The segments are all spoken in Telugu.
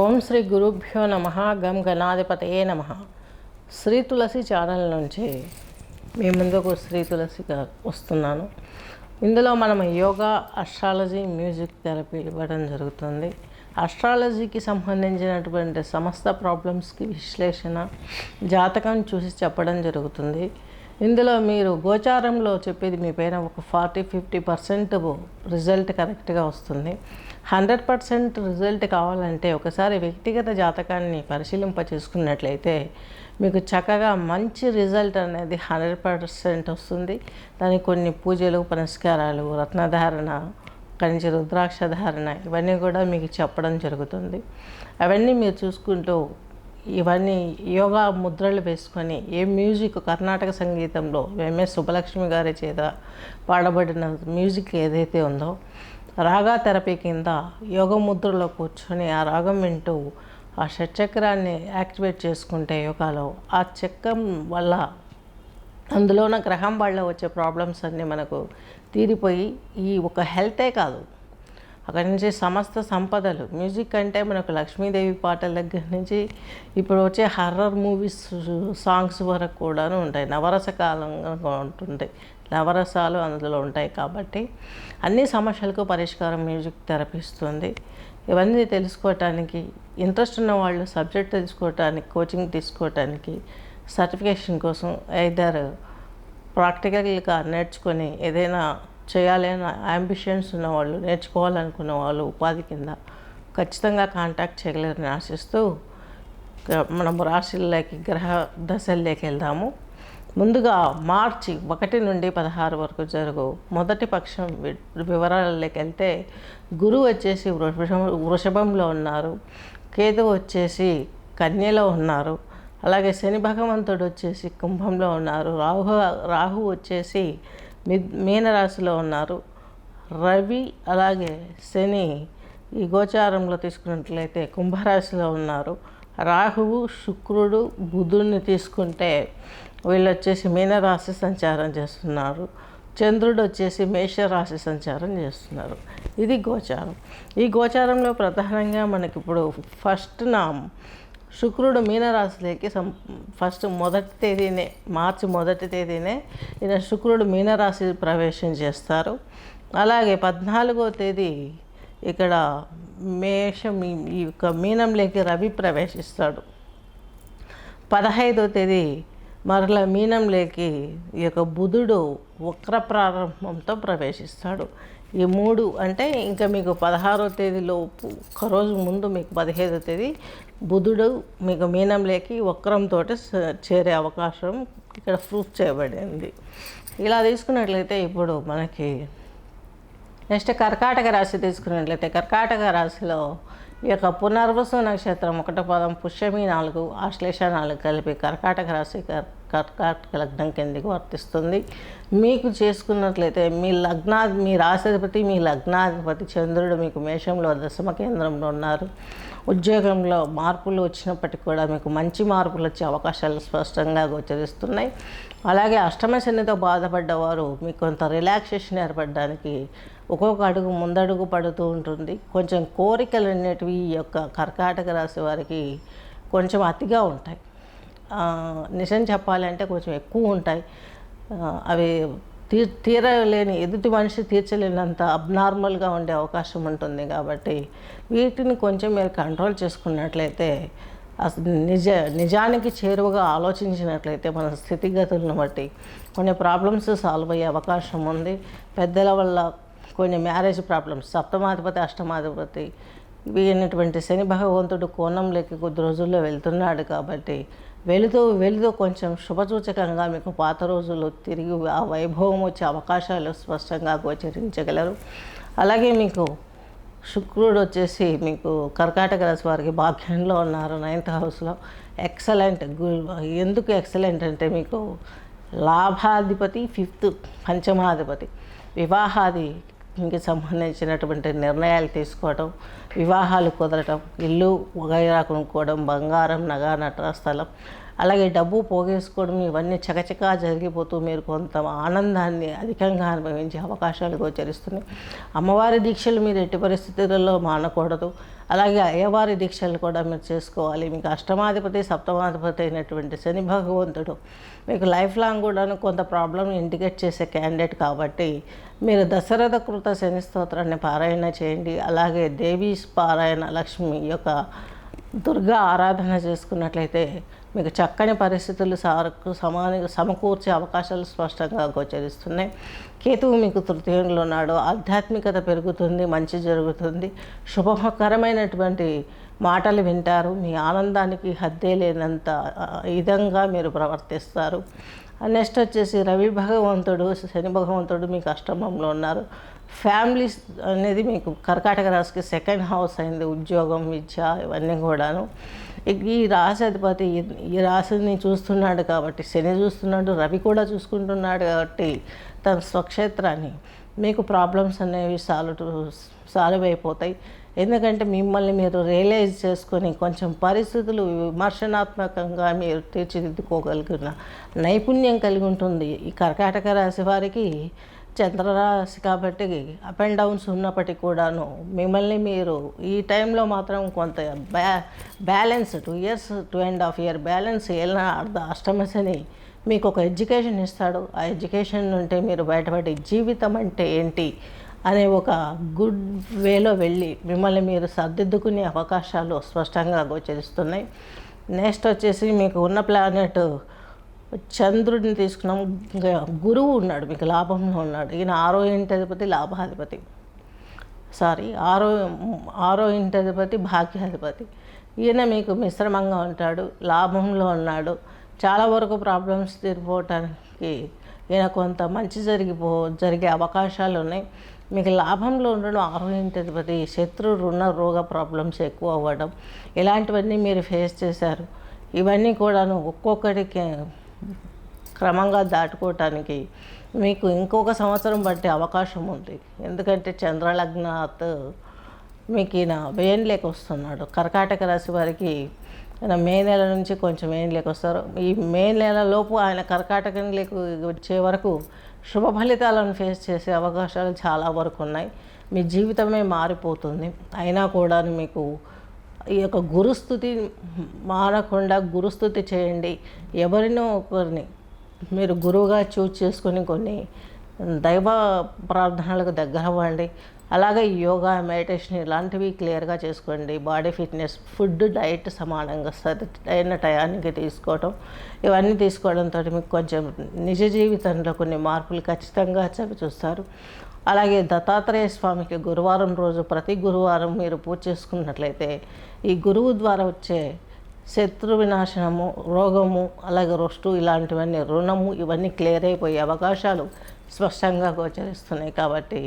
ఓం శ్రీ గురుభ్యో నమ. గం గణాధిపతయే నమ. శ్రీ తులసి ఛానల్ నుంచి మీ ముందుకు శ్రీ తులసిగా వస్తున్నాను. ఇందులో మనం యోగా, అస్ట్రాలజీ, మ్యూజిక్ థెరపీ ఇవ్వడం జరుగుతుంది. అస్ట్రాలజీకి సంబంధించినటువంటి సమస్త ప్రాబ్లమ్స్కి విశ్లేషణ, జాతకం చూసి చెప్పడం జరుగుతుంది. ఇందులో మీరు గోచారంలో చెప్పేది మీ పైన ఒక 40-50% రిజల్ట్ కరెక్ట్గా వస్తుంది. 100% రిజల్ట్ కావాలంటే ఒకసారి వ్యక్తిగత జాతకాన్ని పరిశీలింప చేసుకున్నట్లయితే మీకు చక్కగా మంచి రిజల్ట్ అనేది 100% వస్తుంది. దానికి కొన్ని పూజలు, పునస్కారాలు, రత్నధారణ, కంచి రుద్రాక్ష ధారణ ఇవన్నీ కూడా మీకు చెప్పడం జరుగుతుంది. అవన్నీ మీరు చూసుకుంటూ ఇవన్నీ యోగా ముద్రలు వేసుకొని ఏ మ్యూజిక్ కర్ణాటక సంగీతంలో ఎంఎస్ సుబ్బలక్ష్మి గారి చేత పాడబడిన మ్యూజిక్ ఏదైతే ఉందో రాగా థెరపీ కింద యోగ ముద్రలో కూర్చొని ఆ రాగం వింటూ ఆ షట్చక్రాన్ని యాక్టివేట్ చేసుకుంటే యోగాలో ఆ చక్రం వల్ల అందులోన గ్రహం వల్ల వచ్చే ప్రాబ్లమ్స్ అన్నీ మనకు తీరిపోయి ఈ ఒక హెల్తే కాదు, అక్కడి నుంచి సమస్త సంపదలు, మ్యూజిక్ అంటే మనకు లక్ష్మీదేవి పాటల దగ్గర నుంచి ఇప్పుడు వచ్చే హర్రర్ మూవీస్ సాంగ్స్ వరకు కూడాను ఉంటాయి. నవరస కాలంగా ఉంటుంది, నవరసాలు అందులో ఉంటాయి. కాబట్టి అన్ని సమస్యలకు పరిష్కారం మ్యూజిక్ థెరపీ ఇస్తుంది. ఇవన్నీ తెలుసుకోవటానికి ఇంట్రెస్ట్ ఉన్న వాళ్ళు సబ్జెక్ట్ తెలుసుకోవటానికి, కోచింగ్ తీసుకోవటానికి, సర్టిఫికేషన్ కోసం ఐదర్ ప్రాక్టికల్గా నేర్చుకొని ఏదైనా చేయాలి అని అంబిషన్స్ ఉన్నవాళ్ళు, నేర్చుకోవాలనుకున్న వాళ్ళు ఉపాధి కింద ఖచ్చితంగా కాంటాక్ట్ చేయగలరని ఆశిస్తూ మనం రాశుల్లోకి, గ్రహ దశల్లోకి వెళ్దాము. ముందుగా మార్చి 1 నుండి 16 వరకు జరుగు మొదటి పక్షం వివరాలలోకి వెళ్తే గురువు వచ్చేసి వృషభంలో ఉన్నారు, కేతువు వచ్చేసి కన్యలో ఉన్నారు, అలాగే శని భగవంతుడు వచ్చేసి కుంభంలో ఉన్నారు, రాహు వచ్చేసి మీనరాశిలో ఉన్నారు, రవి అలాగే శని ఈ గోచారంలో తీసుకున్నట్లయితే కుంభరాశిలో ఉన్నారు, రాహువు, శుక్రుడు, బుధుడిని తీసుకుంటే వీళ్ళు వచ్చేసి మీనరాశి సంచారం చేస్తున్నారు, చంద్రుడు వచ్చేసి మేషరాశి సంచారం చేస్తున్నారు. ఇది గోచారం. ఈ గోచారంలో ప్రధానంగా మనకి ఇప్పుడు శుక్రుడు మీనరాశిలోకి మొదటి తేదీనే, మార్చి మొదటి తేదీనే ఈయన శుక్రుడు మీనరాశి ప్రవేశం చేస్తారు. అలాగే 14వ తేదీ ఇక్కడ ఈ యొక్క మీనంలోకి రవి ప్రవేశిస్తాడు. 15వ తేదీ మరలా మీనంలోకి ఈ యొక్క బుధుడు వక్ర ప్రారంభంతో ప్రవేశిస్తాడు. ఈ 3 అంటే ఇంకా మీకు 16వ తేదీలోపు ఒక్కరోజు ముందు మీకు 15వ తేదీ బుధుడు మీకు మీనంలోకి వక్రంతో చేరే అవకాశం ఇక్కడ ప్రూఫ్ చేయబడింది. ఇలా తీసుకున్నట్లయితే ఇప్పుడు మనకి నెక్స్ట్ కర్కాటక రాశి తీసుకున్నట్లయితే కర్కాటక రాశిలో ఈ యొక్క పునర్వసు నక్షత్రం 1 పదం, పుష్యమి 4, ఆశ్లేష 4 కలిపి కర్కాటక రాశి కర్కాటక లగ్నం కిందకి వర్తిస్తుంది. మీకు చేసుకున్నట్లయితే మీ రాశిధిపతి, మీ లగ్నాధిపతి చంద్రుడు మీకు మేషంలో దశమ కేంద్రంలో ఉన్నారు. ఉద్యోగంలో మార్పులు వచ్చినప్పటికీ కూడా మీకు మంచి మార్పులు వచ్చే అవకాశాలు స్పష్టంగా గోచరిస్తున్నాయి. అలాగే అష్టమ శనితో బాధపడ్డవారు మీకు కొంత రిలాక్సేషన్ ఏర్పడడానికి ఒక్కొక్క అడుగు ముందడుగు పడుతూ ఉంటుంది. కొంచెం కోరికలు అనేటివి ఈ యొక్క కర్కాటక రాశి వారికి కొంచెం అతిగా ఉంటాయి. నిజం చెప్పాలంటే కొంచెం ఎక్కువ ఉంటాయి. అవి తీరలేని, ఎదుటి మనిషి తీర్చలేనంత అబ్నార్మల్గా ఉండే అవకాశం ఉంటుంది. కాబట్టి వీటిని కొంచెం మీరు కంట్రోల్ చేసుకున్నట్లయితే, నిజానికి చేరువగా ఆలోచించినట్లయితే మన స్థితిగతులను బట్టి కొన్ని ప్రాబ్లమ్స్ సాల్వ్ అయ్యే అవకాశం ఉంది. పెద్దల వల్ల కొన్ని మ్యారేజ్ ప్రాబ్లమ్స్, సప్తమాధిపతి, అష్టమాధిపతి ఇవి అయినటువంటి శని భగవంతుడు కోణంలోకి కొద్ది రోజుల్లో వెళ్తున్నాడు. కాబట్టి వెళుతూ కొంచెం శుభసూచకంగా మీకు పాత రోజులు తిరిగి ఆ వైభవం వచ్చే అవకాశాలు స్పష్టంగా గోచరించగలరు. అలాగే మీకు శుక్రుడు వచ్చేసి మీకు కర్కాటక రాశి వారికి భాగ్యంలో ఉన్నారు, 9th హౌస్లో. ఎక్సలెంట్. ఎందుకు ఎక్సలెంట్ అంటే మీకు లాభాధిపతి 5th, పంచమాధిపతి, వివాహాదికి సంబంధించినటువంటి నిర్ణయాలు తీసుకోవడం, వివాహాలు కుదరటం, ఇల్లు వగైరా కొనుక్కోవడం, బంగారం, నగ, నట్ర స్థలం, అలాగే డబ్బు పోగేసుకోవడం ఇవన్నీ చకచకా జరిగిపోతూ మీరు కొంత ఆనందాన్ని అధికంగా అనుభవించే అవకాశాలు గోచరిస్తున్నాయి. అమ్మవారి దీక్షలు మీరు ఎట్టి పరిస్థితులలో మానకూడదు. అలాగే అయ్యవారి దీక్షలు కూడా మీరు చేసుకోవాలి. మీకు అష్టమాధిపతి సప్తమాధిపతి అయినటువంటి శని భగవంతుడు మీకు లైఫ్ లాంగ్ కూడాను కొంత ప్రాబ్లం ఇండికేట్ చేసే క్యాండిడేట్ కాబట్టి మీరు దశరథ కృత శని స్తోత్రాన్ని పారాయణ చేయండి. అలాగే దేవీ పారాయణ లక్ష్మి యొక్క దుర్గా ఆరాధన చేసుకున్నట్లయితే మీకు చక్కని పరిస్థితులు సమకూర్చే అవకాశాలు స్పష్టంగా గోచరిస్తున్నాయి. కేతువు మీకు తృతీయంలో ఉన్నాడు. ఆధ్యాత్మికత పెరుగుతుంది, మంచి జరుగుతుంది, శుభకరమైనటువంటి మాటలు వింటారు. మీ ఆనందానికి హద్దే లేనంత విధంగా మీరు ప్రవర్తిస్తారు. నెక్స్ట్ వచ్చేసి రవి భగవంతుడు శని భగవంతుడు మీకు అష్టమంలో ఉన్నారు. ఫ్యామిలీస్ అనేది మీకు కర్కాటక రాశికి సెకండ్ హౌస్ అయింది. ఉద్యోగం, విద్య ఇవన్నీ కూడాను. ఈ రాశి అధిపతి ఈ రాశిని చూస్తున్నాడు కాబట్టి, శని చూస్తున్నాడు, రవి కూడా చూసుకుంటున్నాడు కాబట్టి తన స్వక్షేత్రాన్ని మీకు ప్రాబ్లమ్స్ అనేవి సాల్వ్ అయిపోతాయి. ఎందుకంటే మిమ్మల్ని మీరు రియలైజ్ చేసుకొని కొంచెం పరిస్థితులు విమర్శనాత్మకంగా మీరు తీర్చిదిద్దుకోగలిగిన నైపుణ్యం కలిగి ఉంటుంది. ఈ కర్కాటక రాశి వారికి చంద్రరాశి కాబట్టి అప్ అండ్ డౌన్స్ ఉన్నప్పటికీ కూడాను మిమ్మల్ని మీరు ఈ టైంలో మాత్రం కొంత బ్యాలెన్స్ 2 years 2.5 year బ్యాలెన్స్ అష్టమ శని మీకు ఒక ఎడ్యుకేషన్ ఇస్తాడు. ఆ ఎడ్యుకేషన్ నుండి మీరు బయటపడి జీవితం అంటే ఏంటి అనే ఒక గుడ్ వేలో వెళ్ళి మిమ్మల్ని మీరు సర్దిద్దుకునే అవకాశాలు స్పష్టంగా గోచరిస్తున్నాయి. నెక్స్ట్ వచ్చేసి మీకు ఉన్న ప్లానెట్ చంద్రుడిని తీసుకున్నాం. గురువు ఉన్నాడు మీకు లాభంలో ఉన్నాడు. ఈయన 6వ ఇంటి అధిపతి లాభాధిపతి, ఆరో ఇంటి అధిపతి భాగ్యాధిపతి. ఈయన మీకు మిశ్రమంగా ఉంటాడు, లాభంలో ఉన్నాడు. చాలా వరకు ప్రాబ్లమ్స్ తీరిపోవటానికి ఈయన కొంత మంచి జరిగే అవకాశాలు ఉన్నాయి. మీకు లాభంలో ఉండడం 6వ ఇంటి అధిపతి శత్రు రుణ రోగ ప్రాబ్లమ్స్ ఎక్కువ అవ్వడం ఇలాంటివన్నీ మీరు ఫేస్ చేశారు. ఇవన్నీ కూడాను ఒక్కొక్కటికి క్రమంగా దాటుకోవటానికి మీకు ఇంకొక సంవత్సరం బట్టే అవకాశం ఉంది. ఎందుకంటే చంద్రలగ్నాత్ మీకు ఈయన వేయంలోకి వస్తున్నాడు. కర్కాటక రాశి వారికి ఆయన మే నెల నుంచి కొంచెం వేయంలోకి వస్తారు. ఈ మే నెలలోపు ఆయన కర్కాటకంలోకి వచ్చే వరకు శుభ ఫలితాలను ఫేస్ చేసే అవకాశాలు చాలా వరకు ఉన్నాయి. మీ జీవితమే మారిపోతుంది. అయినా కూడా మీకు ఈ యొక్క గురుస్థుతి మానకుండా గురుస్థుతి చేయండి. ఎవరినో ఒకరిని మీరు గురువుగా చూజ్ చేసుకొని కొన్ని దైవ ప్రార్థనలకు దగ్గర అవ్వండి. అలాగే యోగా, మెడిటేషన్ ఇలాంటివి క్లియర్గా చేసుకోండి. బాడీ ఫిట్నెస్, ఫుడ్, డైట్ సమానంగా సరైన టయానికి తీసుకోవడం, ఇవన్నీ తీసుకోవడంతో మీకు కొంచెం నిజ జీవితంలో కొన్ని మార్పులు ఖచ్చితంగా చవి చూస్తారు. అలాగే దత్తాత్రేయ స్వామికి గురువారం రోజు ప్రతి గురువారం మీరు పూజ చేసుకున్నట్లయితే ఈ గురువు ద్వారా వచ్చే శత్రు వినాశనము, రోగము, అలాగే రొస్టు ఇలాంటివన్నీ రుణము ఇవన్నీ క్లియర్ అయిపోయే అవకాశాలు స్పష్టంగా గోచరిస్తున్నాయి. కాబట్టి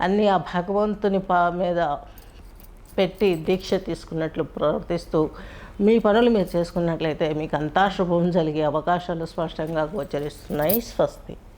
అన్నీ ఆ భగవంతుని మీద పెట్టి దీక్ష తీసుకున్నట్లు ప్రవర్తిస్తూ మీ పనులు మీరు చేసుకున్నట్లయితే మీకు అంతా శుభం జరిగే అవకాశాలు స్పష్టంగా గోచరిస్తున్నాయి. స్వస్తి.